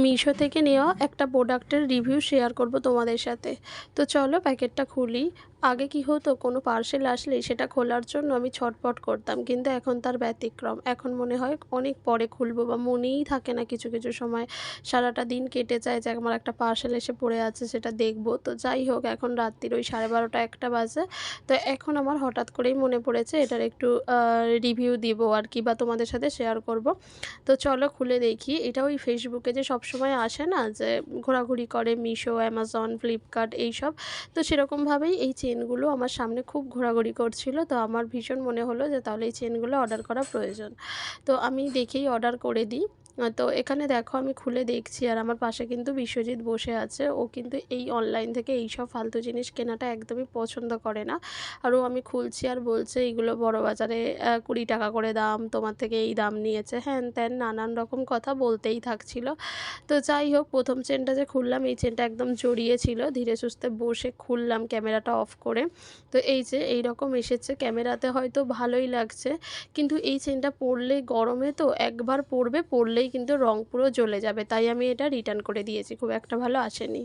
মিশো থেকে নেওয়া একটা প্রোডাক্টের রিভিউ শেয়ার করব তোমাদের সাথে। তো চলো প্যাকেটটা খুলি। আগে কি হতো, কোনো পার্সেল আসলেই সেটা খোলার জন্য আমি ছটফট করতাম, কিন্তু এখন তার ব্যতিক্রম। এখন মনে হয় অনেক পরে খুলবো, বা মনেই থাকে না কিছু কিছু সময়। সারাটা দিন কেটে যায় যে আমার একটা পার্সেল এসে পড়ে আছে, সেটা দেখব। তো যাই হোক, এখন রাত্রির ওই 12:30 একটা বাজে। তো এখন আমার হঠাৎ করেই মনে পড়েছে এটার একটু রিভিউ দিব আর কি, বা তোমাদের সাথে শেয়ার করব। তো চলো খুলে দেখি। এটা ওই ফেসবুকে যে সবসময় আসে না, যে ঘোরাঘুরি করে মিশো, অ্যামাজন, ফ্লিপকার্ট এইসব। তো সেরকমভাবেই এই চেনগুলো আমার সামনে খুব ঘোরাঘুরি করছিল। তো আমার ভীষণ মনে হলো যে তাহলে এই চেনগুলো অর্ডার করা প্রয়োজন। তো আমি দেখেই অর্ডার করে দিই। তো এখানে দেখো আমি খুলে দেখছি, আর আমার পাশে কিন্তু বিশ্বজিৎ বসে আছে। ও কিন্তু এই অনলাইন থেকে এইসব ফালতু জিনিস কেনাটা একদমই পছন্দ করে না। আর ও আমি খুলছি আর বলছে এইগুলো বড় বাজারে 20 টাকা করে দাম, তোমার থেকে এই দাম নিয়েছে, হ্যান ত্যান নানান রকম কথা বলতেই থাকছিল। তো যাই হোক, প্রথম চেনটা যে খুললাম, এই চেনটা একদম জড়িয়ে ছিল। ধীরে সুস্থে বসে খুললাম ক্যামেরাটা অফ করে। তো এই যে এইরকম এসেছে, ক্যামেরাতে হয়তো ভালোই লাগছে, কিন্তু এই চেনটা পরলে গরমে তো একবার পরলেই কিন্তু রং পুরো জ্বলে যাবে, তাই আমি এটা রিটার্ন করে দিয়েছি, খুব একটা ভালো আসেনি।